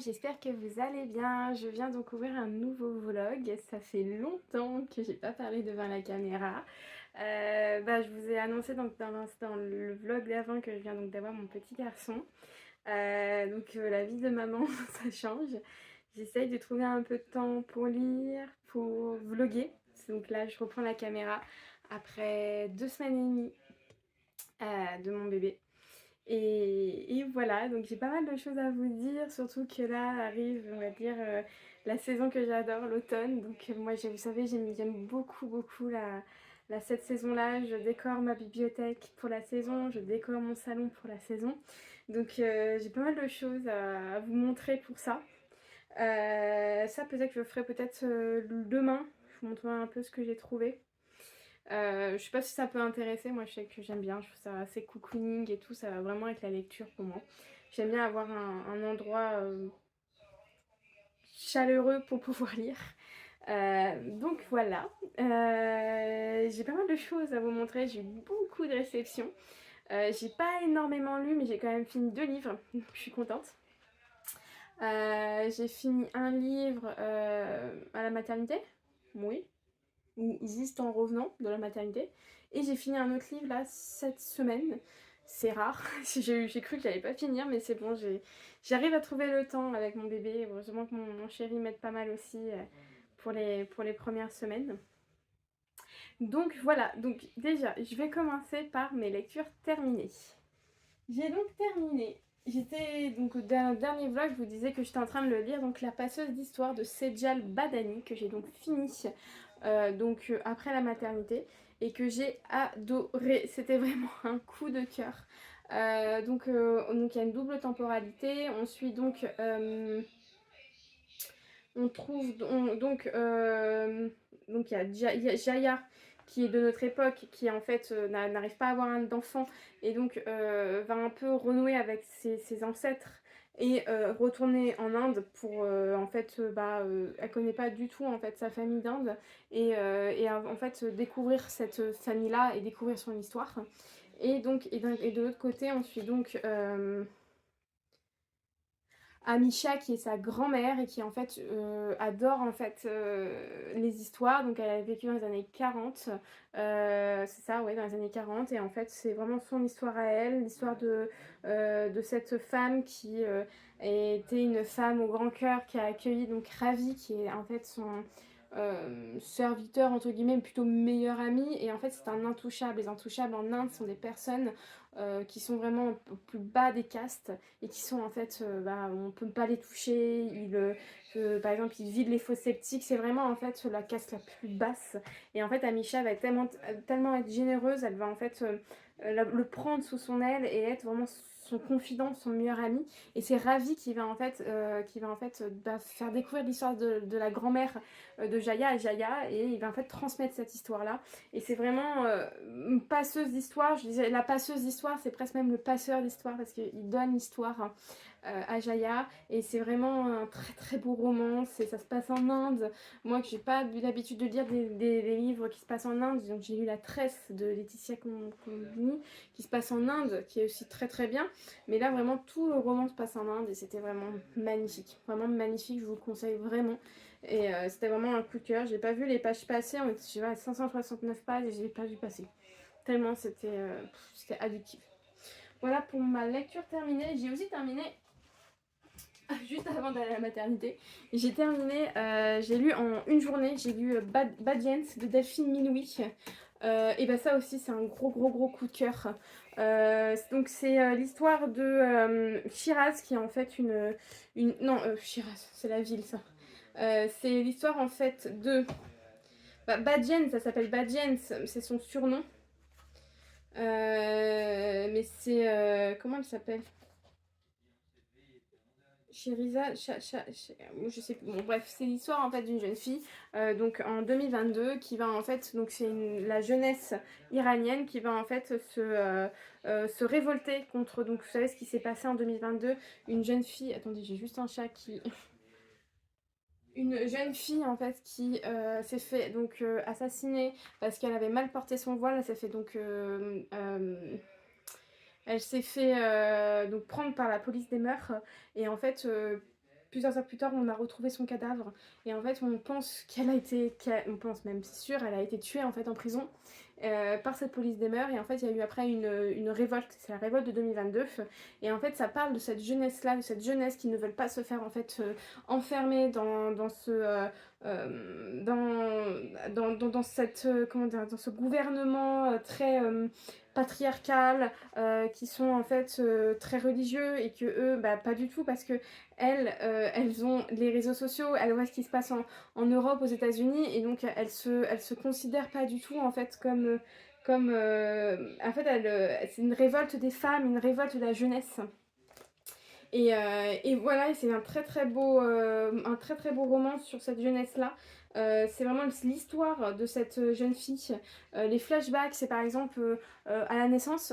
j'espère que vous allez bien. Je viens donc ouvrir un nouveau vlog. Ça fait longtemps que j'ai pas parlé devant la caméra. Je vous ai annoncé donc dans le vlog d'avant que je viens donc d'avoir mon petit garçon. La vie de maman, ça change. J'essaye de trouver un peu de temps pour lire, pour vlogger. Donc là, je reprends la caméra après 2 semaines et demie de mon bébé. Et voilà, donc j'ai pas mal de choses à vous dire, surtout que là arrive, on va dire, la saison que j'adore, l'automne. Donc moi, vous savez, j'aime beaucoup, beaucoup cette saison-là. Je décore ma bibliothèque pour la saison, je décore mon salon pour la saison. Donc j'ai pas mal de choses à vous montrer pour ça. Ça, peut-être que je ferai peut-être demain. Je vous montrerai un peu ce que j'ai trouvé. Je sais pas si ça peut intéresser, moi je sais que j'aime bien, je trouve ça assez cocooning et tout, ça va vraiment avec la lecture pour moi. J'aime bien avoir un endroit chaleureux pour pouvoir lire. Donc voilà, j'ai pas mal de choses à vous montrer, j'ai eu beaucoup de réceptions. J'ai pas énormément lu, mais j'ai quand même fini 2 livres, donc je suis contente. J'ai fini un livre à la maternité, oui, ou juste en revenant de la maternité. Et j'ai fini un autre livre là cette semaine. C'est rare, j'ai cru que j'allais pas finir, mais c'est bon, j'arrive à trouver le temps avec mon bébé. Heureusement que mon chéri m'aide pas mal aussi pour les premières semaines. Donc voilà, donc déjà, je vais commencer par mes lectures terminées. J'ai donc terminé. J'étais donc dans le dernier vlog, je vous disais que j'étais en train de le lire, donc La passeuse d'histoire de Sejal Badani, que j'ai donc fini après la maternité et que j'ai adoré. C'était vraiment un coup de cœur. Donc il y a une double temporalité. On suit on trouve donc il y a Jaya qui est de notre époque, qui en fait n'arrive pas à avoir d'enfant et donc va un peu renouer avec ses ancêtres et retourner en Inde pour elle connaît pas du tout en fait sa famille d'Inde et en fait découvrir cette famille là et découvrir son histoire. Et donc et de l'autre côté on suit donc Amisha qui est sa grand-mère et qui en fait adore en fait les histoires. Donc elle a vécu dans les années 40, c'est ça, ouais, dans les années 40. Et en fait c'est vraiment son histoire à elle, l'histoire de cette femme qui était une femme au grand cœur, qui a accueilli donc Ravi, qui est en fait son serviteur entre guillemets, plutôt meilleur ami. Et en fait c'est un intouchable. Les intouchables en Inde sont des personnes qui sont vraiment au plus bas des castes et qui sont en fait, on peut pas les toucher, par exemple ils vident les fosses septiques, c'est vraiment en fait la caste la plus basse. Et en fait Amisha va être tellement être généreuse, elle va en fait le prendre sous son aile et être vraiment son confident, son meilleur ami. Et c'est Ravi qui va en fait, faire découvrir l'histoire de la grand-mère de Jaya à Jaya, et il va en fait transmettre cette histoire-là. Et c'est vraiment une passeuse d'histoire. Je disais la passeuse d'histoire, c'est presque même le passeur d'histoire parce qu'il donne l'histoire à Jaya. Et c'est vraiment un très très beau roman. Ça se passe en Inde. Moi que j'ai pas eu l'habitude de lire des livres qui se passent en Inde, donc j'ai lu La Tresse de Laetitia Colombini qui se passe en Inde, qui est aussi très très bien. Mais là vraiment tout le roman se passe en Inde et c'était vraiment magnifique. Vraiment magnifique, je vous le conseille vraiment. Et c'était vraiment un coup de cœur. J'ai pas vu les pages passer, on était à 569 pages et je l'ai pas vu passer. Tellement c'était addictif. Voilà pour ma lecture terminée. J'ai aussi terminé juste avant d'aller à la maternité. J'ai terminé, j'ai lu en une journée, j'ai lu Badiens de Delphine Minoui. Et bah ça aussi c'est un gros coup de cœur. Donc c'est l'histoire de Shiraz qui est en fait non, Shiraz, c'est la ville ça. C'est l'histoire en fait de Badiens, ça s'appelle Badiens, c'est son surnom. Mais c'est comment elle s'appelle? Sheriza, je sais plus. Bon, bref, c'est l'histoire en fait d'une jeune fille, donc en 2022, qui va en fait, donc c'est la jeunesse iranienne qui va en fait se révolter contre, donc vous savez ce qui s'est passé en 2022, une jeune fille, attendez, j'ai juste un chat qui, une jeune fille en fait qui s'est fait donc assassiner parce qu'elle avait mal porté son voile. Elle s'est fait donc elle s'est fait donc prendre par la police des mœurs et en fait plusieurs heures plus tard, on a retrouvé son cadavre. Et en fait, on pense on pense même, c'est sûr, elle a été tuée en fait en prison par cette police des mœurs. Et en fait, il y a eu après une révolte, c'est la révolte de 2022. Et en fait, ça parle de cette jeunesse-là, de cette jeunesse qui ne veulent pas se faire en fait enfermer dans ce... dans cette comment dire, dans ce gouvernement très patriarcal, qui sont en fait très religieux, et que eux bah pas du tout, parce que elles ont les réseaux sociaux, elles voient ce qui se passe en Europe, aux États-Unis, et donc elles se considèrent pas du tout en fait en fait c'est une révolte des femmes, une révolte de la jeunesse. Et voilà, et c'est un très très beau roman sur cette jeunesse-là. C'est vraiment l'histoire de cette jeune fille. Les flashbacks, c'est par exemple à la naissance,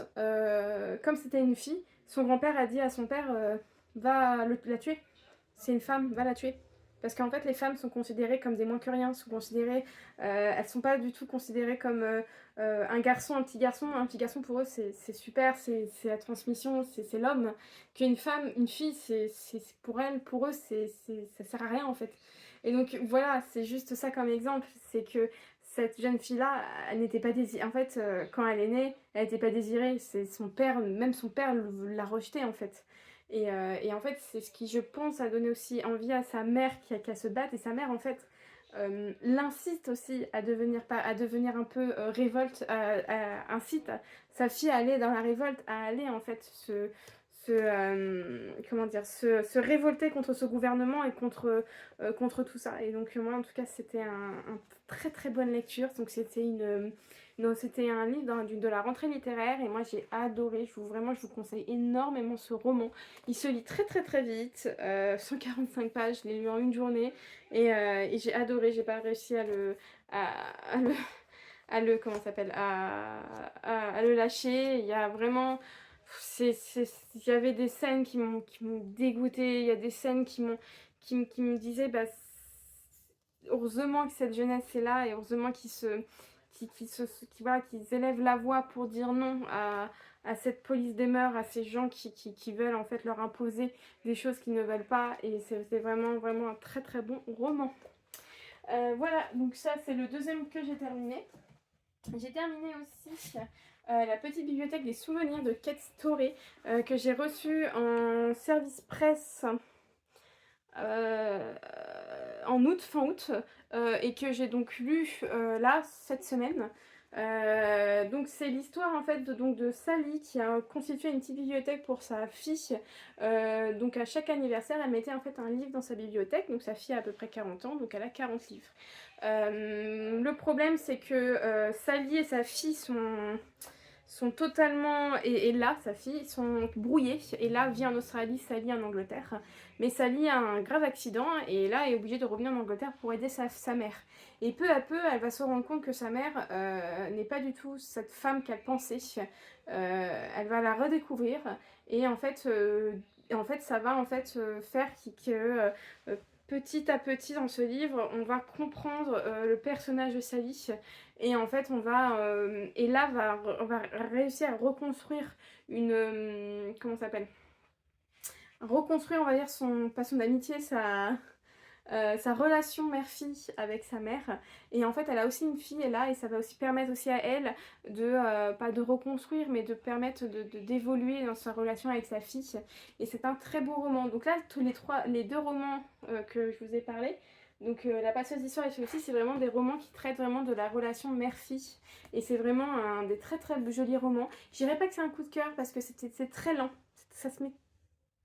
comme c'était une fille, son grand-père a dit à son père la tuer. C'est une femme, va la tuer. Parce qu'en fait, les femmes sont considérées comme des moins que rien, sont considérées, elles sont pas du tout considérées comme un garçon, un petit garçon. Un petit garçon, pour eux, c'est super, c'est la transmission, c'est l'homme. Qu'une femme, une fille, pour elles, pour eux, ça sert à rien en fait. Et donc voilà, c'est juste ça comme exemple, c'est que cette jeune fille-là, elle n'était pas désirée. En fait, quand elle est née, elle n'était pas désirée. C'est son père, même son père l'a rejetée en fait. Et en fait, c'est ce qui, je pense, a donné aussi envie à sa mère qui a se battre. Et sa mère, en fait, l'incite aussi à devenir un peu révolte, incite sa fille à aller dans la révolte, à aller en fait se révolter contre ce gouvernement et contre tout ça. Et donc moi, en tout cas, c'était un très très bonne lecture. Donc c'était un livre de la rentrée littéraire, et moi j'ai adoré. Vraiment, je vous conseille énormément ce roman. Il se lit très très très vite, 145 pages, je l'ai lu en une journée, et j'ai adoré. J'ai pas réussi à le comment ça s'appelle, à le lâcher. Il y a vraiment il y avait des scènes qui m'ont dégoûtée. Il y a des scènes qui me disaient bah, heureusement que cette jeunesse est là, et heureusement voilà, qu'ils élèvent la voix pour dire non à cette police des mœurs, à ces gens qui veulent en fait leur imposer des choses qu'ils ne veulent pas. Et c'est vraiment vraiment un très très bon roman. Voilà, donc ça c'est le deuxième que j'ai terminé. J'ai terminé aussi la petite bibliothèque des souvenirs de Kate Storey, que j'ai reçue en service presse en août, fin août, et que j'ai donc lu là cette semaine. Donc c'est l'histoire en fait de Sally, qui a constitué une petite bibliothèque pour sa fille. Donc à chaque anniversaire, elle mettait en fait un livre dans sa bibliothèque. Donc sa fille a à peu près 40 ans, donc elle a 40 livres. Le problème, c'est que Sally et sa fille sont totalement, et là sa fille, sont brouillées. Et là vit en Australie, Sally en Angleterre. Mais Sally a un grave accident, et là est obligée de revenir en Angleterre pour aider sa mère. Et peu à peu, elle va se rendre compte que sa mère n'est pas du tout cette femme qu'elle pensait. Elle va la redécouvrir, et en fait ça va en fait faire que petit à petit dans ce livre, on va comprendre le personnage de Sally. Et en fait, et là, on va réussir à reconstruire comment ça s'appelle, reconstruire, on va dire, pas son amitié, sa relation mère-fille avec sa mère. Et en fait, elle a aussi une fille, là, et ça va aussi permettre aussi à elle pas de reconstruire, mais de permettre d'évoluer dans sa relation avec sa fille. Et c'est un très beau roman. Donc là, les deux romans que je vous ai parlé, donc La passeuse d'histoire et celui-ci, c'est vraiment des romans qui traitent vraiment de la relation mère-fille. Et c'est vraiment un des très très jolis romans. Je dirais pas que c'est un coup de cœur, parce que c'est très lent. Ça se met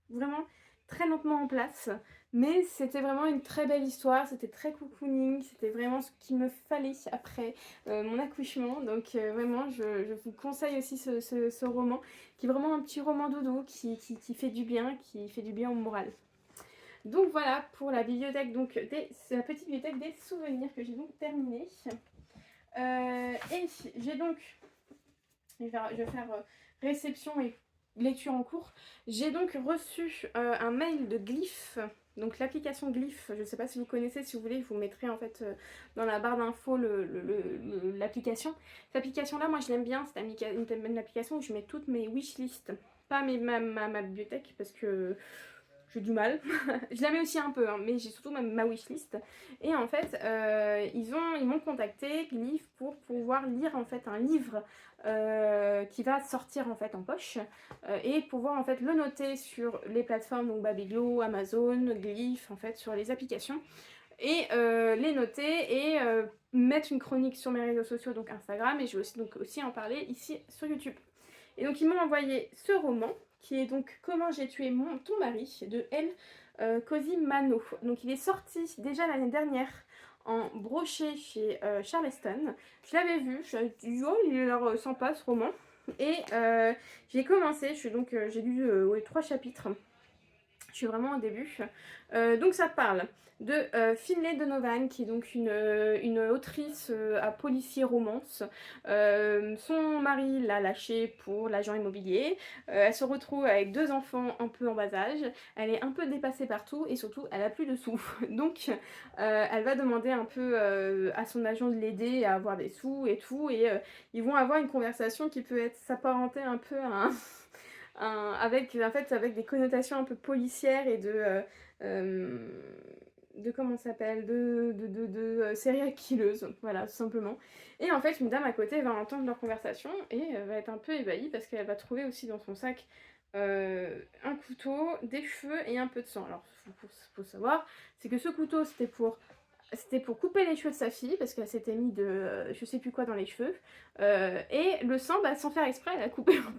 vraiment très lentement en place, mais c'était vraiment une très belle histoire. C'était très cocooning, c'était vraiment ce qu'il me fallait après mon accouchement. Donc vraiment, je vous conseille aussi ce roman, qui est vraiment un petit roman doudou qui fait du bien, au moral. Donc voilà pour la bibliothèque, la petite bibliothèque des souvenirs, que j'ai donc terminée. Et j'ai donc, je vais faire réception et lecture en cours. J'ai donc reçu un mail de Glyph, donc l'application Glyph. Je ne sais pas si vous connaissez, si vous voulez, je vous mettrai en fait dans la barre d'infos l'application. Cette application-là, moi je l'aime bien. C'est une application où je mets toutes mes wishlists, pas ma bibliothèque, parce que j'ai du mal. Je la mets aussi un peu, hein, mais j'ai surtout ma wishlist. Et en fait, ils m'ont contacté, Glyph, pour pouvoir lire en fait un livre qui va sortir en fait en poche et pouvoir en fait le noter sur les plateformes, donc Babelio, Amazon, Glyph, en fait sur les applications. Et les noter et mettre une chronique sur mes réseaux sociaux, donc Instagram, et je vais aussi en parler ici sur YouTube. Et donc ils m'ont envoyé ce roman, qui est donc Comment j'ai tué ton mari, de Elle Cosimano. Donc il est sorti déjà l'année dernière en brochet chez Charleston. Je l'avais vu, je me suis dit, oh, il a l'air sympa ce roman. Et j'ai commencé, j'ai lu 3 chapitres. Je suis vraiment au début. Donc ça parle de Finlay Donovan, qui est donc une autrice à policier romance. Son mari l'a lâchée pour l'agent immobilier. Elle se retrouve avec 2 enfants un peu en bas âge. Elle est un peu dépassée partout et surtout elle a plus de sous. Donc elle va demander un peu à son agent de l'aider à avoir des sous et tout. Et ils vont avoir une conversation qui peut être s'apparenter un peu à un... avec des connotations un peu policières et de comment ça s'appelle, serial killeuse, voilà, tout simplement. Et en fait, une dame à côté va entendre leur conversation et va être un peu ébahie parce qu'elle va trouver aussi dans son sac un couteau, des cheveux et un peu de sang. Alors, faut savoir, c'est que ce couteau, c'était pour couper les cheveux de sa fille, parce qu'elle s'était mis de je sais plus quoi dans les cheveux. Et le sang, sans faire exprès, elle a coupé un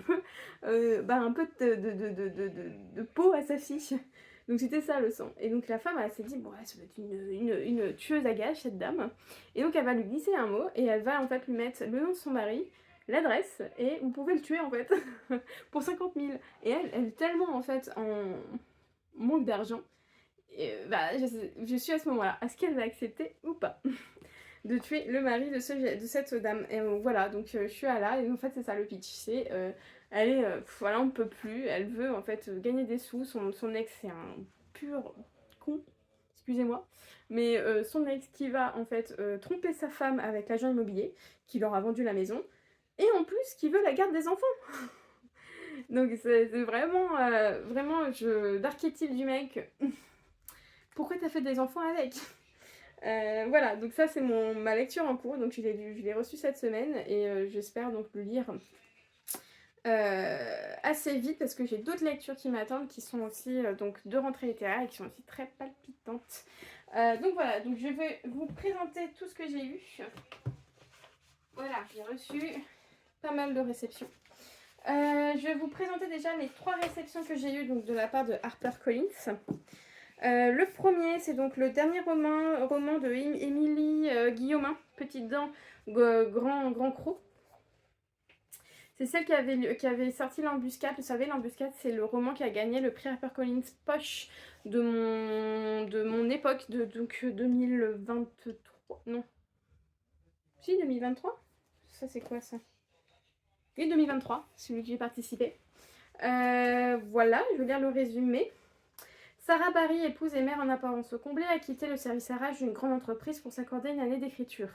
peu de peau à sa fille. Donc c'était ça le sang. Et donc la femme, elle s'est dit, bon, ça doit être une tueuse à gages, cette dame. Et donc elle va lui glisser un mot, et elle va en fait lui mettre le nom de son mari, l'adresse, et vous pouvez le tuer en fait, pour 50 000. Et elle est tellement en fait en manque d'argent. Et, je suis à ce moment-là. Est-ce qu'elle va accepter ou pas de tuer le mari de cette dame? Et voilà, donc je suis à là. Et en fait, c'est ça le pitch. C'est, elle est, voilà, on ne peut plus. Elle veut en fait gagner des sous. Son ex, c'est un pur con. Excusez-moi. Mais son ex qui va en fait tromper sa femme avec l'agent immobilier qui leur a vendu la maison. Et en plus, qui veut la garde des enfants. Donc c'est vraiment, vraiment d'archétype du mec. Pourquoi t'as fait des enfants avec? Voilà, donc ça c'est ma lecture en cours, donc je l'ai reçu cette semaine et j'espère donc le lire assez vite parce que j'ai d'autres lectures qui m'attendent qui sont aussi donc de rentrée littéraire et qui sont aussi très palpitantes. Donc voilà, donc je vais vous présenter tout ce que j'ai eu. Voilà, j'ai reçu pas mal de réceptions. Je vais vous présenter déjà les 3 réceptions que j'ai eues donc de la part de HarperCollins. Le premier, c'est donc le dernier roman de Émilie Guillaumin, Petite dent, grand croc. C'est celle qui avait sorti L'Embuscade. Vous savez, L'Embuscade, c'est le roman qui a gagné le prix HarperCollins Poche de mon époque, donc 2023. Non. Si, 2023. Ça, c'est quoi ça? Oui, 2023, celui qui j'ai participé. Voilà, je vais lire le résumé. Sarah Barry, épouse et mère en apparence comblée, a quitté le service RH d'une grande entreprise pour s'accorder une année d'écriture.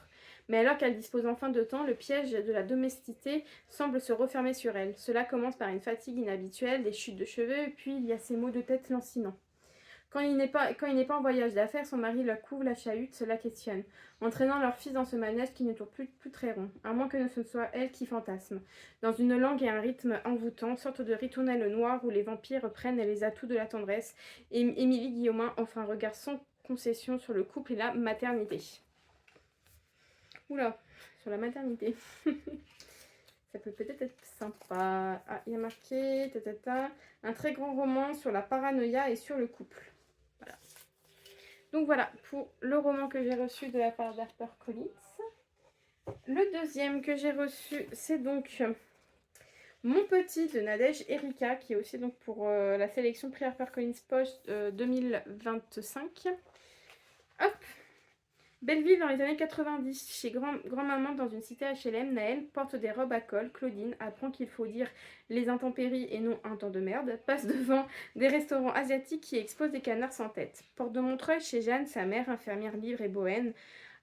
Mais alors qu'elle dispose enfin de temps, le piège de la domesticité semble se refermer sur elle. Cela commence par une fatigue inhabituelle, des chutes de cheveux, puis il y a ces maux de tête lancinants. Quand il n'est pas en voyage d'affaires, son mari la couvre, la chahute, la questionne, entraînant leur fils dans ce manège qui ne tourne plus très rond, à moins que ce soit elle qui fantasme. Dans une langue et un rythme envoûtant, sorte de ritournelle noire où les vampires prennent les atouts de la tendresse, et Émilie Guillaumin offre un regard sans concession sur le couple et la maternité. Oula, sur la maternité. Ça peut peut-être être sympa. Ah, il y a marqué un très grand roman sur la paranoïa et sur le couple. Voilà. Donc voilà pour le roman que j'ai reçu de la part d'HarperCollins. Le deuxième que j'ai reçu, c'est donc Mon Petit de Nadège Erika, qui est aussi donc pour la sélection prix HarperCollins Post 2025. Hop. Belleville dans les années 90, chez grand-maman dans une cité HLM, Naël porte des robes à col, Claudine apprend qu'il faut dire les intempéries et non un temps de merde, passe devant des restaurants asiatiques qui exposent des canards sans tête. Porte de Montreuil chez Jeanne, sa mère, infirmière libre et bohème,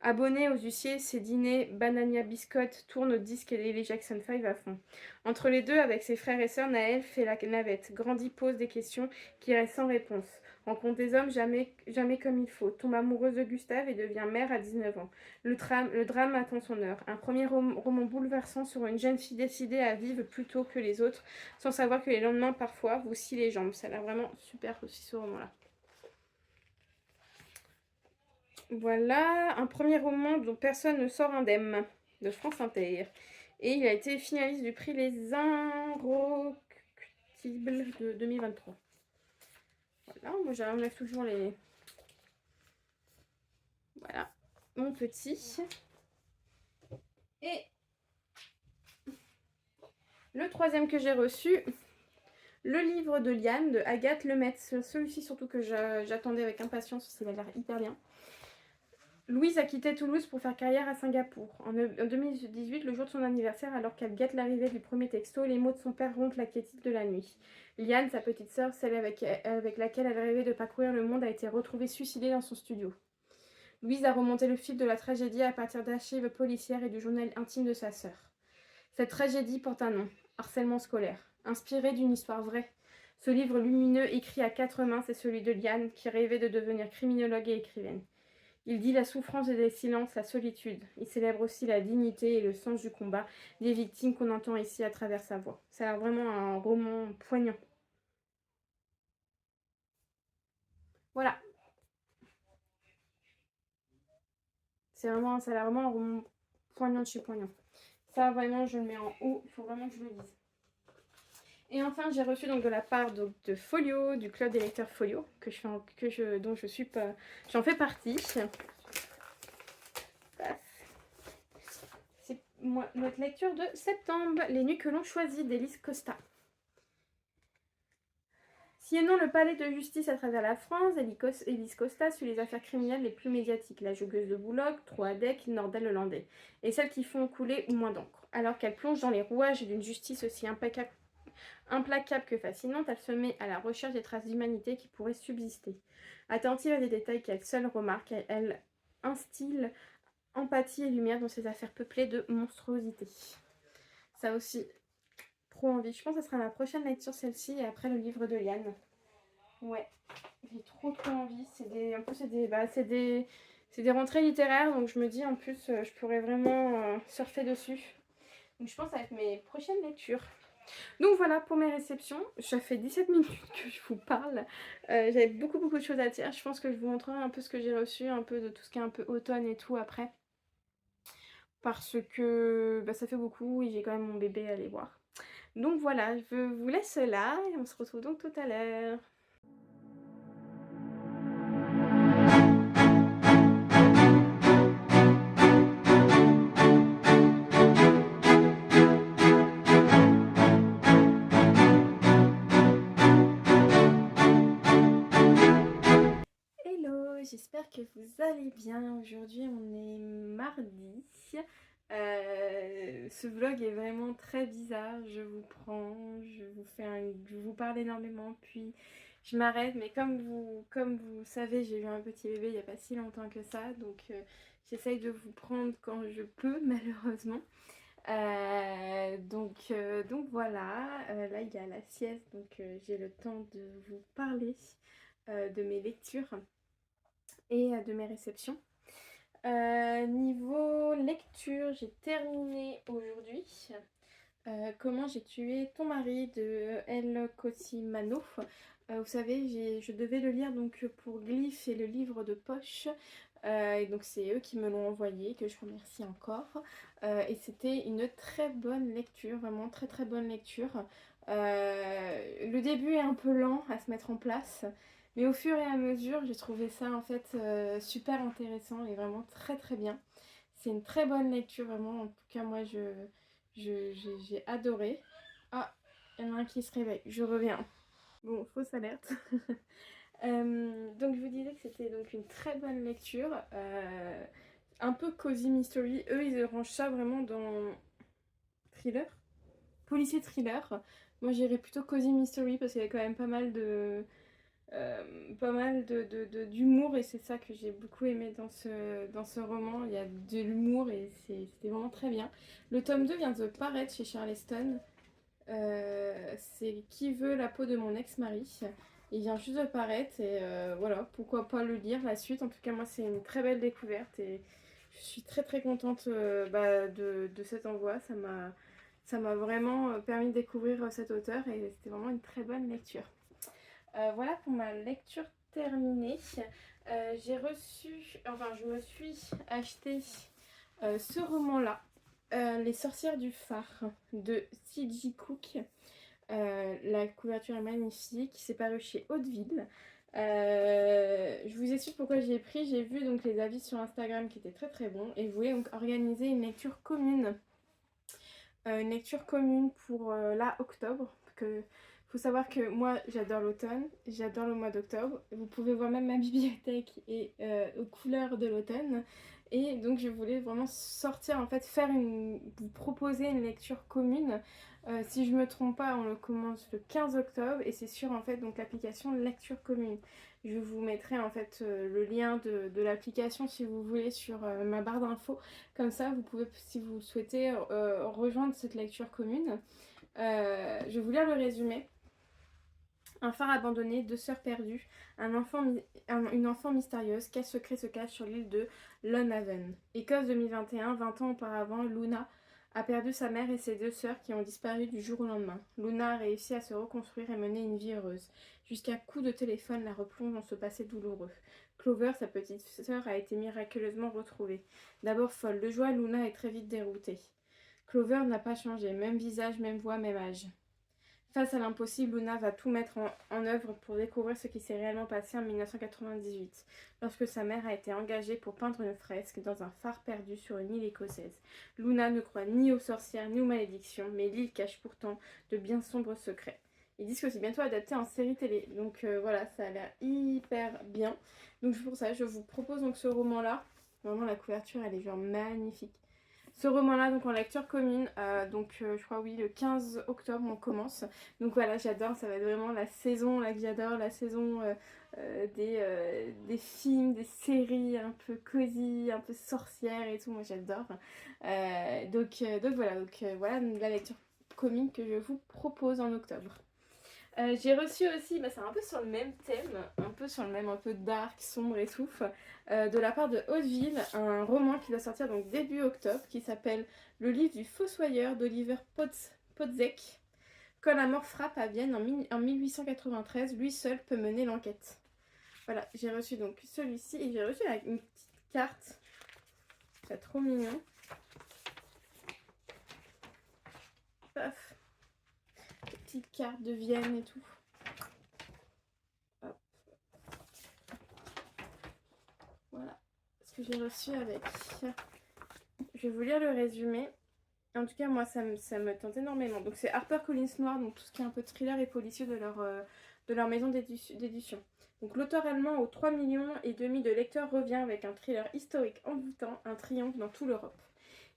abonnée aux huissiers, ses dîners, Banania Biscotte, tourne au disque et les Jackson 5 à fond. Entre les deux, avec ses frères et sœurs, Naël fait la navette, grandit, pose des questions qui restent sans réponse. Rencontre des hommes jamais comme il faut. Tombe amoureuse de Gustave et devient mère à 19 ans. Le drame attend son heure. Un premier roman bouleversant sur une jeune fille décidée à vivre plus tôt que les autres, sans savoir que les lendemains, parfois, vous scient les jambes. Ça a l'air vraiment super aussi ce roman-là. Voilà, un premier roman dont personne ne sort indemne, de France Inter. Et il a été finaliste du prix Les Incorruptibles de 2023. Voilà, moi j'enlève toujours les... Voilà, mon petit. Et le troisième que j'ai reçu, le livre de Liane, de Agathe Lemaitre. Celui-ci surtout que j'attendais avec impatience, parce qu'il a l'air hyper bien. Louise a quitté Toulouse pour faire carrière à Singapour. En 2018, le jour de son anniversaire, alors qu'elle guette l'arrivée du premier texto, les mots de son père rompent la quiétude de la nuit. Liane, sa petite sœur, celle avec laquelle elle rêvait de parcourir le monde, a été retrouvée suicidée dans son studio. Louise a remonté le fil de la tragédie à partir d'archives policières et du journal intime de sa sœur. Cette tragédie porte un nom, harcèlement scolaire, inspiré d'une histoire vraie. Ce livre lumineux, écrit à 4 mains, c'est celui de Liane, qui rêvait de devenir criminologue et écrivaine. Il dit la souffrance et des silences, la solitude. Il célèbre aussi la dignité et le sens du combat des victimes qu'on entend ici à travers sa voix. Ça a l'air vraiment un roman poignant. Voilà. Ça a l'air vraiment un roman poignant de chez poignant. Ça, vraiment, je le mets en haut. Il faut vraiment que je le lise. Et enfin, j'ai reçu donc de la part de Folio, du club des lecteurs Folio, dont j'en fais partie. C'est notre lecture de septembre, Les nuits que l'on choisit, d'Élise Costa. Sillonnant le palais de justice à travers la France, Élise Costa suit les affaires criminelles les plus médiatiques, la joggeuse de Boulogne, Troadec, Nordel-Hollandais, et celles qui font couler ou moins d'encre. Alors qu'elle plonge dans les rouages d'une justice aussi implacable que fascinante, elle se met à la recherche des traces d'humanité qui pourraient subsister. Attentive à des détails qu'elle seule remarque, elle instille empathie et lumière dans ces affaires peuplées de monstruosités. Ça aussi, trop envie. Je pense que ce sera ma prochaine lecture, celle-ci, et après le livre de Liane. Ouais, j'ai trop envie. En plus, c'est des rentrées littéraires, donc je me dis en plus, je pourrais vraiment surfer dessus. Donc je pense que ça va être mes prochaines lectures. Donc voilà pour mes réceptions. Ça fait 17 minutes que je vous parle. J'avais beaucoup de choses à dire. Je pense que je vous montrerai un peu ce que j'ai reçu, un peu de tout ce qui est un peu automne et tout après. Parce que ça fait beaucoup et j'ai quand même mon bébé à aller voir. Donc voilà, je vous laisse là et on se retrouve donc tout à l'heure. Hello, j'espère que vous allez bien. Aujourd'hui on est mardi. Ce vlog est vraiment très bizarre. Je vous prends, je vous parle énormément, puis je m'arrête. Mais comme vous savez, j'ai eu un petit bébé il n'y a pas si longtemps que ça, donc j'essaye de vous prendre quand je peux, malheureusement. Donc voilà, là il y a la sieste, donc j'ai le temps de vous parler de mes lectures et de mes réceptions. Niveau lecture, j'ai terminé aujourd'hui Comment j'ai tué ton mari de El Cosimano. Vous savez, je devais le lire donc pour Glyph et le livre de poche. Et donc c'est eux qui me l'ont envoyé, que je remercie encore. Et c'était une très bonne lecture, vraiment très bonne lecture. Le début est un peu lent à se mettre en place, mais au fur et à mesure, j'ai trouvé ça en fait super intéressant et vraiment très bien. C'est une très bonne lecture, vraiment. En tout cas, moi, j'ai adoré. Ah, il y en a un qui se réveille. Je reviens. Bon, fausse alerte. Donc, je vous disais que c'était donc une très bonne lecture. Un peu cozy mystery. Eux, ils rangent ça vraiment dans thriller. Policier thriller. Moi, j'irais plutôt cozy mystery parce qu'il y a quand même pas mal d'humour et c'est ça que j'ai beaucoup aimé dans ce roman. Il y a de l'humour et c'était vraiment très bien. Le tome 2 vient de paraître chez Charleston. C'est Qui veut la peau de mon ex-mari. Il vient juste de paraître et voilà, pourquoi pas le lire, la suite. En tout cas, moi, c'est une très belle découverte et je suis très très contente de cet envoi. Ça m'a vraiment permis de découvrir cet auteur et c'était vraiment une très bonne lecture. Voilà pour ma lecture terminée. Je me suis acheté ce roman-là, Les sorcières du phare de C.J. Cook. La couverture est magnifique, c'est paru chez Hauteville. Je vous explique pourquoi j'ai pris. J'ai vu donc les avis sur Instagram qui étaient très très bons et je voulais donc organiser une lecture commune. Une lecture commune pour là, octobre. Faut savoir que moi j'adore l'automne, j'adore le mois d'octobre. Vous pouvez voir même ma bibliothèque et aux couleurs de l'automne. Et donc je voulais vraiment sortir, en fait, vous proposer une lecture commune. Si je me trompe pas, on le commence le 15 octobre et c'est sur en fait donc l'application lecture commune. Je vous mettrai en fait le lien de l'application si vous voulez sur ma barre d'infos. Comme ça, vous pouvez, si vous souhaitez, rejoindre cette lecture commune. Je vais vous lire le résumé. Un phare abandonné, deux sœurs perdues, une enfant mystérieuse, quel secret se cache sur l'île de Lonehaven. Écosse 2021, 20 ans auparavant, Luna a perdu sa mère et ses deux sœurs qui ont disparu du jour au lendemain. Luna a réussi à se reconstruire et mener une vie heureuse. Jusqu'à coup de téléphone la replonge dans ce passé douloureux. Clover, sa petite sœur, a été miraculeusement retrouvée. D'abord folle de joie, Luna est très vite déroutée. Clover n'a pas changé, même visage, même voix, même âge. Face à l'impossible, Luna va tout mettre en œuvre pour découvrir ce qui s'est réellement passé en 1998, lorsque sa mère a été engagée pour peindre une fresque dans un phare perdu sur une île écossaise. Luna ne croit ni aux sorcières ni aux malédictions, mais l'île cache pourtant de bien sombres secrets. Ils disent que c'est bientôt adapté en série télé, donc voilà, ça a l'air hyper bien. Donc pour ça, je vous propose donc ce roman-là. Vraiment, la couverture, elle est genre magnifique. Ce roman-là, donc en lecture commune, je crois oui, le 15 octobre on commence. Donc voilà, j'adore, ça va être vraiment la saison là que j'adore, la saison des films, des séries un peu cosy, un peu sorcières et tout, moi j'adore. Voilà la lecture commune que je vous propose en octobre. J'ai reçu aussi, c'est un peu sur le même thème, un peu sur le même, un peu dark, sombre et tout, de la part de Hauteville, un roman qui doit sortir donc début octobre, qui s'appelle Le livre du Fossoyeur d'Oliver Potzek. Quand la mort frappe à Vienne en 1893, lui seul peut mener l'enquête. Voilà, j'ai reçu donc celui-ci et j'ai reçu une petite carte. C'est trop mignon. Paf. Petite carte de Vienne et tout. Hop. Voilà ce que j'ai reçu avec. Je vais vous lire le résumé. En tout cas, moi, ça me tente énormément. Donc, c'est HarperCollins Noir, donc tout ce qui est un peu thriller et policier de leur maison d'édition. Donc, l'auteur allemand aux 3,5 millions de lecteurs revient avec un thriller historique envoûtant, un triomphe dans toute l'Europe.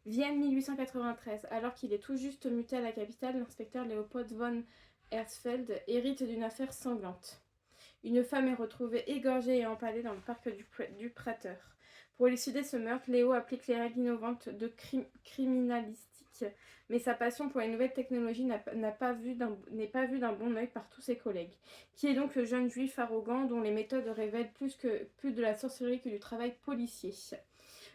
Vienne 1893, alors qu'il est tout juste muté à la capitale, l'inspecteur Leopold von Herzfeld hérite d'une affaire sanglante. Une femme est retrouvée égorgée et empalée dans le parc du Prater. Pour élucider ce meurtre, Léo applique les règles innovantes de criminalistique, mais sa passion pour les nouvelles technologies n'est pas vue d'un bon œil par tous ses collègues. Qui est donc le jeune juif arrogant dont les méthodes révèlent plus de la sorcellerie que du travail policier?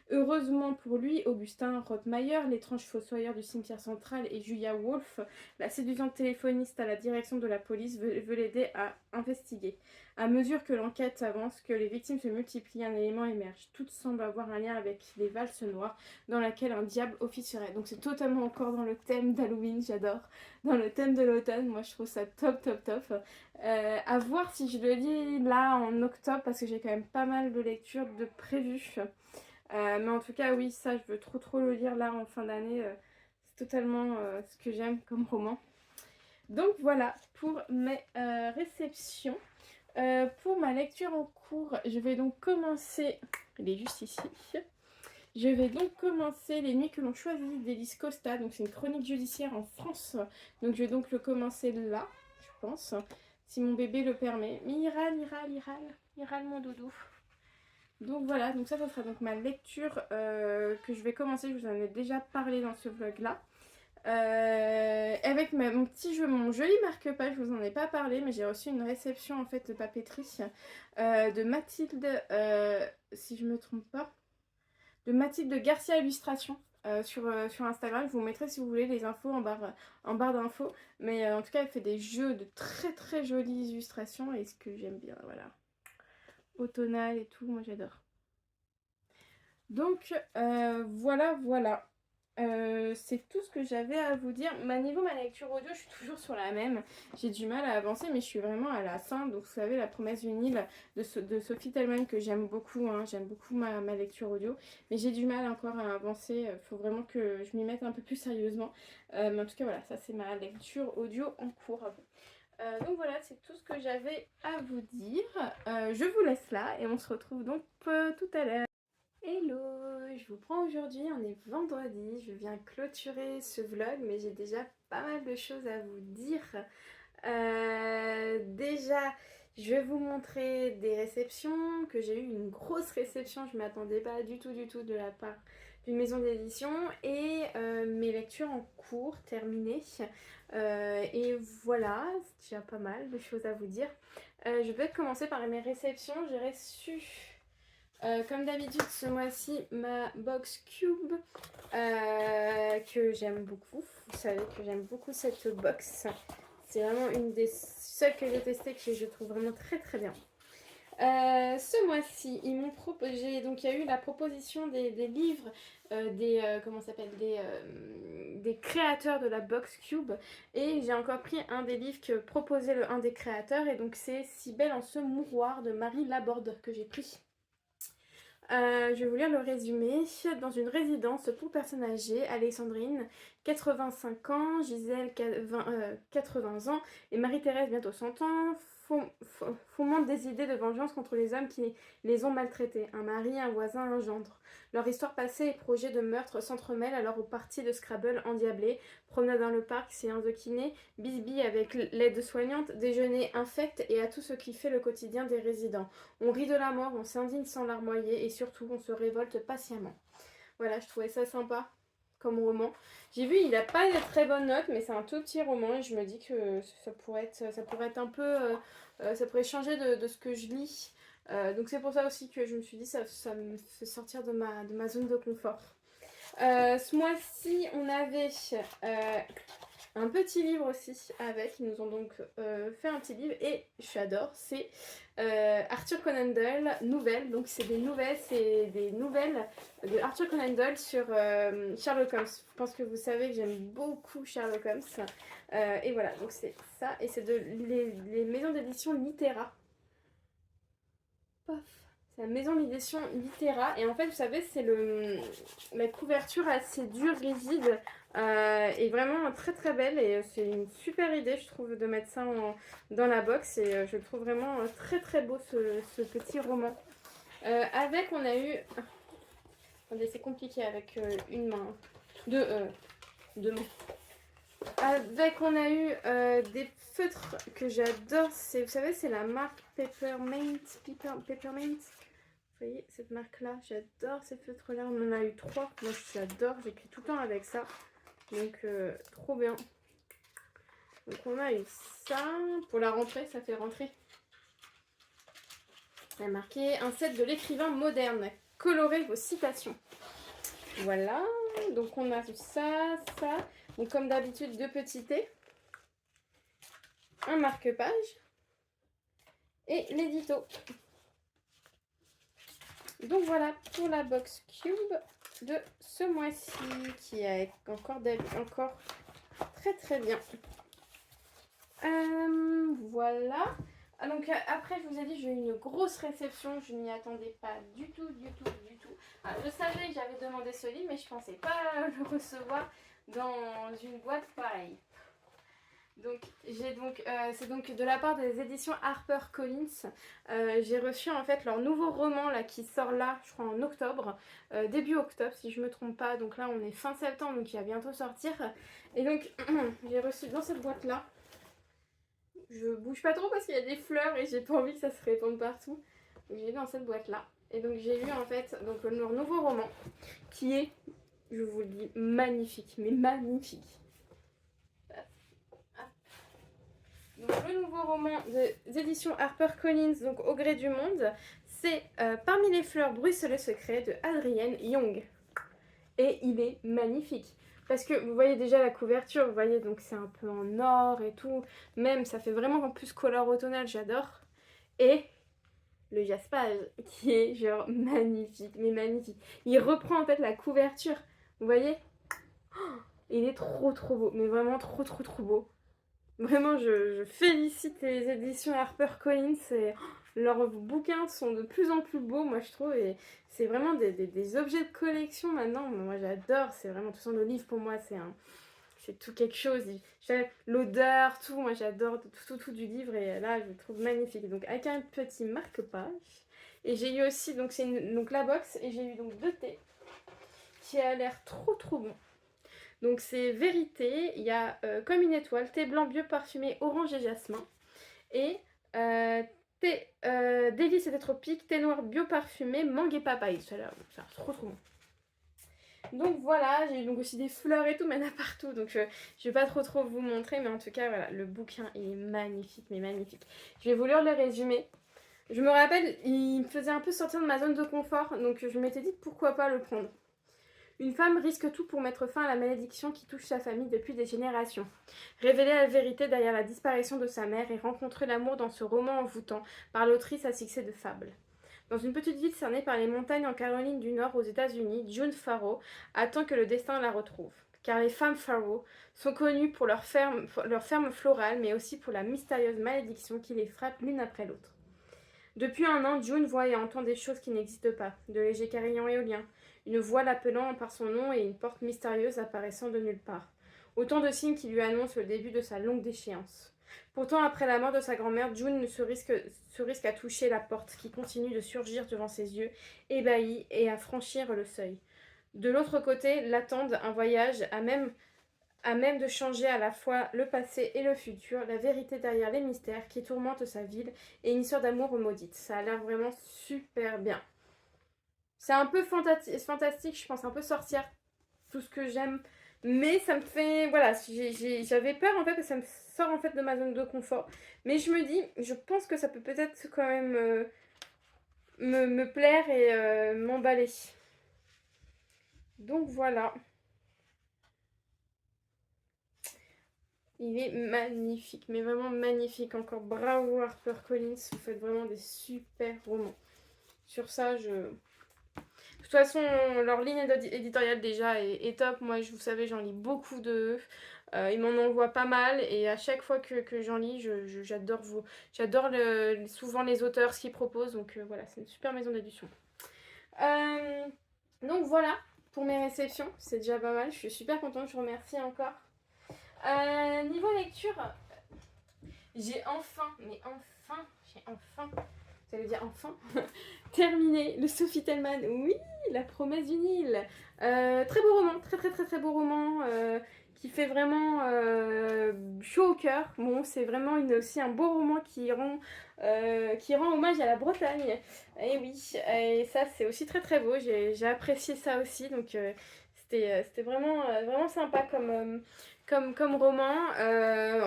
Heureusement pour lui, Augustin Rothmayer, l'étrange fossoyeur du cimetière central, et Julia Wolf, la séduisante téléphoniste à la direction de la police, veut l'aider à investiguer. À mesure que l'enquête avance, que les victimes se multiplient, un élément émerge. Toutes semblent avoir un lien avec les valses noires dans laquelle un diable officierait. Donc c'est totalement encore dans le thème d'Halloween, j'adore. Dans le thème de l'automne, moi je trouve ça top, top, top. À voir si je le lis là en octobre, parce que j'ai quand même pas mal de lectures de prévues. Mais en tout cas, oui, ça, je veux trop trop le lire là en fin d'année. C'est totalement ce que j'aime comme roman. Donc voilà pour mes réceptions. Pour ma lecture en cours, je vais donc commencer... Il est juste ici. Je vais donc commencer Les Nuits que l'on choisit d'Élise Costa. Donc c'est une chronique judiciaire en France. Donc je vais donc le commencer là, je pense. Si mon bébé le permet. Mais il râle mon doudou. Donc voilà, donc ça sera donc ma lecture que je vais commencer. Je vous en ai déjà parlé dans ce vlog là. Avec mon petit jeu, mon joli marque-page, je vous en ai pas parlé, mais j'ai reçu une réception en fait de papeterie de Mathilde, si je me trompe pas, de Mathilde Garcia Illustration. Sur Instagram, je vous mettrai si vous voulez les infos en barre d'infos. Mais en tout cas, elle fait des jeux de très très jolies illustrations et ce que j'aime bien, voilà. Automnal et tout, moi j'adore. Donc voilà, voilà. C'est tout ce que j'avais à vous dire. Niveau ma lecture audio, je suis toujours sur la même. J'ai du mal à avancer, mais je suis vraiment à la fin. Donc vous savez, La promesse d'une île de Sophie Tellman que j'aime beaucoup. Hein. J'aime beaucoup ma lecture audio. Mais j'ai du mal encore à avancer. Il faut vraiment que je m'y mette un peu plus sérieusement. Mais en tout cas, voilà, ça c'est ma lecture audio en cours. Donc voilà, c'est tout ce que j'avais à vous dire. Je vous laisse là et on se retrouve donc tout à l'heure. Hello, je vous prends aujourd'hui, on est vendredi, je viens clôturer ce vlog mais j'ai déjà pas mal de choses à vous dire. Déjà, je vais vous montrer des réceptions, que j'ai eu une grosse réception, je ne m'attendais pas du tout de la part d'une maison d'édition et mes lectures en cours terminées. Et voilà, c'est déjà pas mal de choses à vous dire. Je vais commencer par mes réceptions, j'ai reçu... comme d'habitude ce mois-ci ma box Cube que j'aime beaucoup. Vous savez que j'aime beaucoup cette box. C'est vraiment une des seules que j'ai testées que je trouve vraiment très très bien. Ce mois-ci, ils m'ont proposé, donc il y a eu la proposition des livres comment ça s'appelle, des créateurs de la box Cube et j'ai encore pris un des livres que proposait un des créateurs et donc c'est Si belle en ce mouroir de Marie Laborde que j'ai pris. Je vais vous lire le résumé. Dans une résidence pour personnes âgées, Alexandrine, 85 ans, Gisèle, 80 ans, et Marie-Thérèse, bientôt 100 ans, fomentent des idées de vengeance contre les hommes qui les ont maltraités. Un mari, un voisin, un gendre. Leur histoire passée et projet de meurtre s'entremêlent alors aux parties de Scrabble endiablées, promenade dans le parc, séance de kiné, bisbille avec l'aide soignante, déjeuner infect et à tout ce qui fait le quotidien des résidents. On rit de la mort, on s'indigne sans larmoyer et surtout on se révolte patiemment. Voilà, je trouvais ça sympa comme roman. J'ai vu, il n'a pas de très bonnes notes, mais c'est un tout petit roman et je me dis que ça pourrait être un peu... ça pourrait changer de ce que je lis. Donc c'est pour ça aussi que je me suis dit ça me fait sortir de ma zone de confort. Ce mois-ci, on avait un petit livre aussi avec. Ils nous ont donc fait un petit livre et j'adore. C'est Arthur Conan Doyle, nouvelles. Donc c'est des nouvelles de Arthur Conan Doyle sur Sherlock Holmes. Je pense que vous savez que j'aime beaucoup Sherlock Holmes. Et voilà, donc c'est ça. Et c'est les maisons d'édition Littéra. Pof. C'est la maison d'édition Littéra. Et en fait, vous savez, c'est la couverture assez dure, rigide. Et vraiment très très belle. Et c'est une super idée, je trouve, de mettre ça dans la box. Et je le trouve vraiment très très beau, ce petit roman. Avec, on a eu... Attendez, c'est compliqué avec une main. Deux mains. Avec, on a eu des feutres que j'adore. Vous savez, c'est la marque Peppermint. Vous voyez cette marque là, j'adore ces feutres là, on en a eu 3, moi j'adore, j'écris tout le temps avec ça, donc trop bien. Donc on a eu ça, pour la rentrée, ça fait rentrer. Il y a marqué un set de l'écrivain moderne, colorez vos citations. Voilà, donc on a ça, donc comme d'habitude 2 petits thés, un marque-page et l'édito. Donc voilà pour la box Cube de ce mois-ci qui est encore très très bien. Voilà. Donc après je vous ai dit j'ai eu une grosse réception, je n'y attendais pas du tout. Alors, je savais que j'avais demandé ce livre mais je pensais pas le recevoir dans une boîte pareille. Donc c'est donc de la part des éditions HarperCollins. J'ai reçu en fait leur nouveau roman là qui sort là, je crois en octobre, début octobre si je me trompe pas. Donc là on est fin septembre donc il va bientôt sortir. Et donc j'ai reçu dans cette boîte là. Je bouge pas trop parce qu'il y a des fleurs et j'ai pas envie que ça se répande partout. Donc j'ai eu dans cette boîte là. Et donc j'ai eu en fait donc leur nouveau roman qui est, je vous le dis, magnifique, mais magnifique. donc, le nouveau roman des éditions HarperCollins, donc Au gré du monde, c'est Parmi les fleurs bruissent le secret de Adrienne Young. Et il est magnifique. Parce que vous voyez déjà la couverture, vous voyez, donc c'est un peu en or et tout. Même, ça fait vraiment en plus couleur automnale, j'adore. Et le jaspage, qui est genre magnifique, mais magnifique. Il reprend en fait la couverture, vous voyez. Il est trop beau, mais vraiment trop beau. Vraiment, je félicite les éditions HarperCollins. Leurs bouquins sont de plus en plus beaux, moi je trouve. Et c'est vraiment des objets de collection maintenant. Moi j'adore. C'est vraiment, tout ça, le livre pour moi, c'est tout quelque chose. L'odeur, tout. Moi j'adore tout du livre. Et là, je le trouve magnifique. Donc, avec un petit marque-page. Et j'ai eu aussi, donc c'est donc la box. Et j'ai eu donc 2 thés qui a l'air trop bon. Donc c'est Vérité, il y a Comme une étoile, thé blanc bio parfumé orange et jasmin. Et thé délice et thé tropique, thé noir bio parfumé, mangue et papaye. Ça a l'air trop bon. Donc voilà, j'ai eu donc aussi des fleurs et tout, mais il y en a partout. Donc je vais pas trop vous montrer, mais en tout cas voilà, le bouquin il est magnifique, mais magnifique. Je vais vous lire le résumé. Je me rappelle, il me faisait un peu sortir de ma zone de confort, donc je m'étais dit pourquoi pas le prendre. Une femme risque tout pour mettre fin à la malédiction qui touche sa famille depuis des générations. Révéler la vérité derrière la disparition de sa mère et rencontrer l'amour dans ce roman envoûtant par l'autrice à succès de fables. Dans une petite ville cernée par les montagnes en Caroline du Nord aux États-Unis, June Farrow attend que le destin la retrouve. Car les femmes Farrow sont connues pour leur ferme florale, mais aussi pour la mystérieuse malédiction qui les frappe l'une après l'autre. Depuis un an, June voit et entend des choses qui n'existent pas, de légers carillons éoliens, une voix l'appelant par son nom et une porte mystérieuse apparaissant de nulle part. Autant de signes qui lui annoncent le début de sa longue déchéance. Pourtant, après la mort de sa grand-mère, June se risque à toucher la porte qui continue de surgir devant ses yeux, ébahie, et à franchir le seuil. De l'autre côté, l'attendent un voyage à même de changer à la fois le passé et le futur, la vérité derrière les mystères qui tourmentent sa ville et une histoire d'amour maudite. Ça a l'air vraiment super bien. C'est un peu fantastique, je pense, un peu sorcière, tout ce que j'aime. Mais ça me fait... Voilà, j'avais peur en fait que ça me sort en fait de ma zone de confort. Mais je me dis, je pense que ça peut peut-être quand même me plaire et m'emballer. Donc voilà. Il est magnifique, mais vraiment magnifique. Encore bravo HarperCollins, vous faites vraiment des super romans. Sur ça, De toute façon, leur ligne éditoriale déjà est top. Moi, vous savez, j'en lis beaucoup d'eux. Ils m'en envoient pas mal et à chaque fois que j'en lis, j'adore souvent les auteurs, ce qu'ils proposent. Donc voilà, c'est une super maison d'édition. Donc voilà pour mes réceptions, c'est déjà pas mal. Je suis super contente, je vous remercie encore. Niveau lecture, j'ai enfin, ça veut dire enfin, terminé le Sophie Tellman, oui, La promesse du Nil. Très beau roman, très beau roman, qui fait vraiment chaud au cœur. Bon, c'est vraiment aussi un beau roman qui rend hommage à la Bretagne. Et oui, et ça c'est aussi très beau, j'ai apprécié ça aussi, donc c'était vraiment sympa comme roman.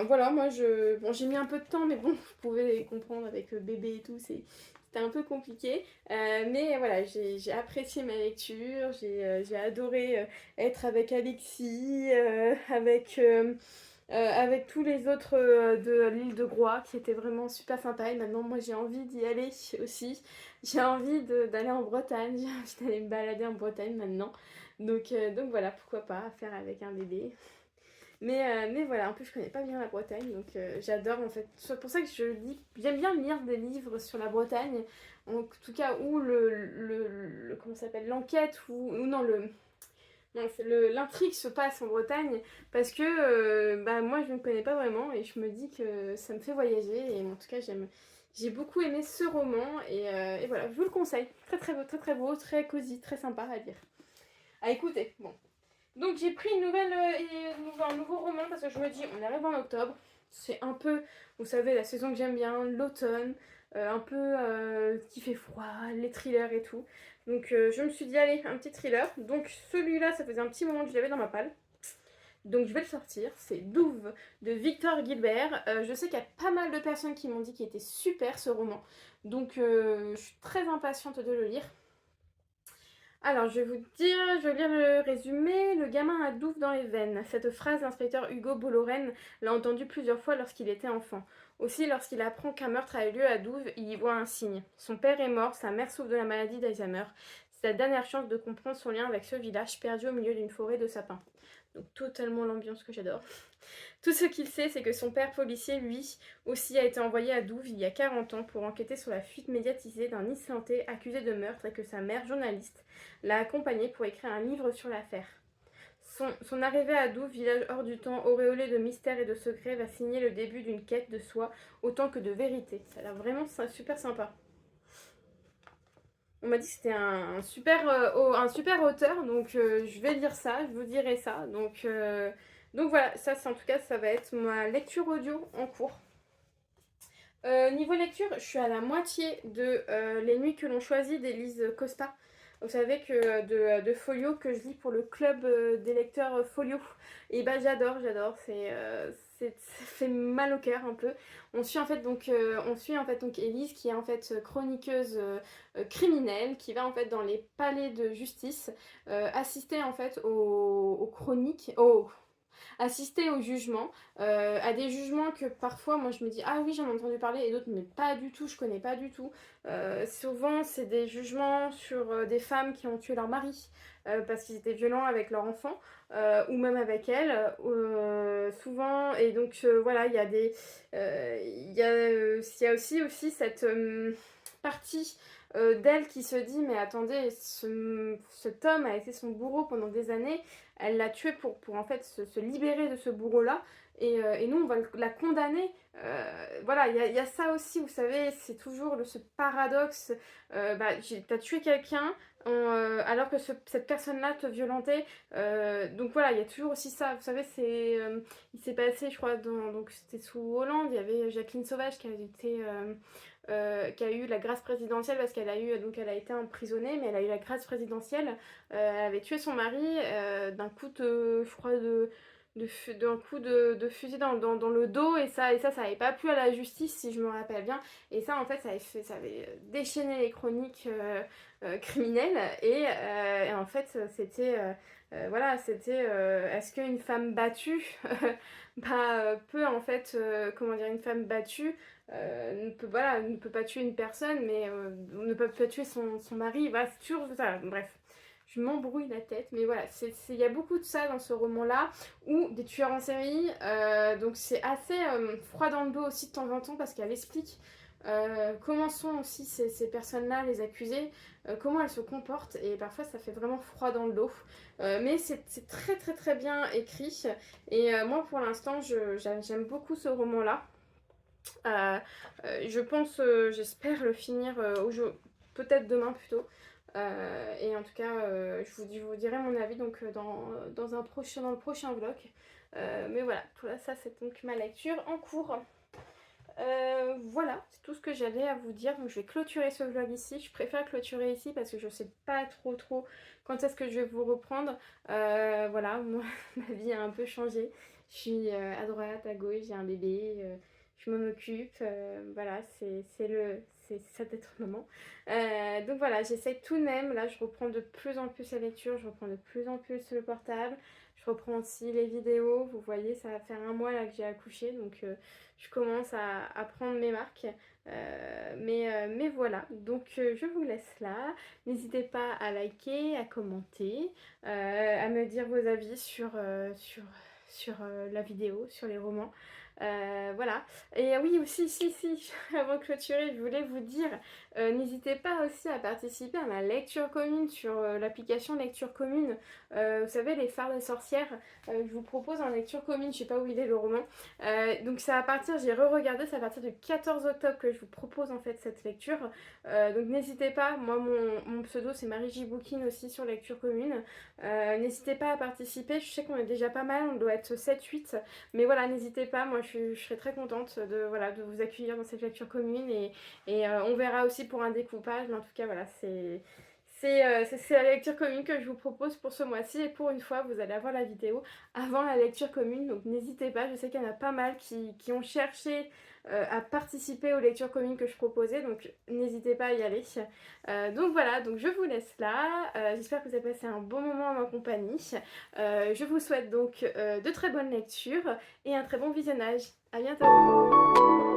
Voilà, moi j'ai mis un peu de temps, mais bon, vous pouvez comprendre avec le bébé et tout, c'était un peu compliqué. Mais voilà, j'ai apprécié ma lecture, j'ai adoré être avec Alexis, avec tous les autres de l'île de Groix qui étaient vraiment super sympas. Et maintenant, moi j'ai envie d'y aller aussi. J'ai envie d'aller en Bretagne, j'ai envie d'aller me balader en Bretagne maintenant. Donc voilà, pourquoi pas faire avec un bébé. Mais voilà, en plus je connais pas bien la Bretagne, donc j'adore en fait. C'est pour ça que j'aime bien lire des livres sur la Bretagne, en tout cas où comment ça s'appelle, l'enquête ou non l'intrigue se passe en Bretagne, parce que moi je ne connais pas vraiment et je me dis que ça me fait voyager et en tout cas j'ai beaucoup aimé ce roman et voilà, je vous le conseille. Très beau, très beau, très cosy, très sympa à lire. À écouter, bon. Donc j'ai pris un nouveau roman parce que je me dis, on arrive en octobre, c'est un peu, vous savez, la saison que j'aime bien, l'automne, un peu qui fait froid, les thrillers et tout. Donc je me suis dit, allez, un petit thriller. Donc celui-là, ça faisait un petit moment que je l'avais dans ma palle. Donc je vais le sortir, c'est Douve de Victor Gilbert. Je sais qu'il y a pas mal de personnes qui m'ont dit qu'il était super ce roman, donc je suis très impatiente de le lire. Alors, je vais vous dire, je vais lire le résumé. Le gamin a Douve dans les veines. Cette phrase, l'inspecteur Hugo Bolloren l'a entendue plusieurs fois lorsqu'il était enfant. Aussi, lorsqu'il apprend qu'un meurtre a eu lieu à Douve, il y voit un signe. Son père est mort, sa mère souffre de la maladie d'Alzheimer. C'est sa dernière chance de comprendre son lien avec ce village perdu au milieu d'une forêt de sapins. Donc totalement l'ambiance que j'adore. Tout ce qu'il sait, c'est que son père policier, lui, aussi a été envoyé à Douve il y a 40 ans pour enquêter sur la fuite médiatisée d'un Islandais accusé de meurtre et que sa mère, journaliste, l'a accompagné pour écrire un livre sur l'affaire. Son arrivée à Douve, village hors du temps, auréolé de mystère et de secrets, va signer le début d'une quête de soi autant que de vérité. Ça a l'air vraiment super sympa. On m'a dit que c'était un super auteur, donc je vais lire ça, je vous dirai ça. Donc voilà, ça c'est en tout cas, ça va être ma lecture audio en cours. Niveau lecture, je suis à la moitié de Les Nuits que l'on choisit d'Élise Costa. Vous savez que de Folio que je lis pour le club des lecteurs Folio. Et bah j'adore, ça fait mal au cœur un peu. On suit en fait donc Élise qui est en fait chroniqueuse criminelle qui va en fait dans les palais de justice assister en fait aux chroniques, assister au jugement, à des jugements que parfois moi je me dis ah oui j'en ai entendu parler et d'autres mais pas du tout, je connais pas du tout. Souvent c'est des jugements sur des femmes qui ont tué leur mari parce qu'ils étaient violents avec leur enfant ou même avec elles. Souvent et donc voilà il y a aussi cette partie d'elle qui se dit mais attendez cet homme a été son bourreau pendant des années, elle l'a tué pour en fait se libérer de ce bourreau-là. Et nous, on va la condamner. Voilà, il y a ça aussi, vous savez, c'est toujours ce paradoxe. T'as tué quelqu'un alors que cette personne-là te violentait. Donc voilà, il y a toujours aussi ça. Vous savez, il s'est passé, je crois, donc c'était sous Hollande, il y avait Jacqueline Sauvage qui a eu la grâce présidentielle parce elle a été emprisonnée, mais elle a eu la grâce présidentielle. Elle avait tué son mari d'un coup je crois d'un coup de fusil dans le dos et ça avait pas plu à la justice si je me rappelle bien et ça en fait ça avait déchaîné les chroniques criminelles et en fait c'était voilà c'était est-ce qu'une femme battue peut en fait comment dire une femme battue ne peut pas tuer une personne, mais ne peut pas tuer son mari. Voilà, c'est toujours ça. Bref, je m'embrouille la tête, mais voilà, il y a beaucoup de ça dans ce roman-là, ou des tueurs en série. Donc c'est assez froid dans le dos aussi de temps en temps parce qu'elle explique comment sont aussi ces personnes-là, les accusés, comment elles se comportent, et parfois ça fait vraiment froid dans le dos. Mais c'est très très très bien écrit, et moi pour l'instant j'aime beaucoup ce roman-là. Euh, je pense, j'espère le finir peut-être demain plutôt. Et en tout cas, je vous dirai mon avis donc, dans le prochain vlog. Mais voilà, tout ça c'est donc ma lecture en cours. Voilà, c'est tout ce que j'avais à vous dire. Donc je vais clôturer ce vlog ici. Je préfère clôturer ici parce que je sais pas trop quand est-ce que je vais vous reprendre. Voilà, moi, ma vie a un peu changé. Je suis à droite, à gauche, j'ai un bébé. Je m'en occupe. Voilà, c'est ça d'être maman. Donc voilà, j'essaie tout de même. Là, je reprends de plus en plus la lecture. Je reprends de plus en plus le portable. Je reprends aussi les vidéos. Vous voyez, ça va faire un mois là que j'ai accouché. Donc je commence à prendre mes marques. Mais voilà, donc je vous laisse là. N'hésitez pas à liker, à commenter, à me dire vos avis sur la vidéo, sur les romans. Voilà. Et oui, aussi, si, avant de clôturer, je voulais vous dire, n'hésitez pas aussi à participer à ma lecture commune sur l'application lecture commune. Vous savez, les phares des sorcières, je vous propose en lecture commune, je sais pas où il est le roman. Donc c'est à partir, j'ai re-regardé, c'est à partir du 14 octobre que je vous propose en fait cette lecture. Donc n'hésitez pas, moi mon pseudo c'est Marie J. Bookin aussi sur lecture commune. N'hésitez pas à participer, je sais qu'on est déjà pas mal, on doit être 7-8. Mais voilà, n'hésitez pas, moi je serais très contente de vous accueillir dans cette lecture commune et on verra aussi pour un découpage. Mais en tout cas voilà, C'est la lecture commune que je vous propose pour ce mois-ci et pour une fois, vous allez avoir la vidéo avant la lecture commune, donc n'hésitez pas, je sais qu'il y en a pas mal qui ont cherché à participer aux lectures communes que je proposais, donc n'hésitez pas à y aller. Donc voilà, donc je vous laisse là, j'espère que vous avez passé un bon moment en ma compagnie. Je vous souhaite donc de très bonnes lectures et un très bon visionnage. À bientôt!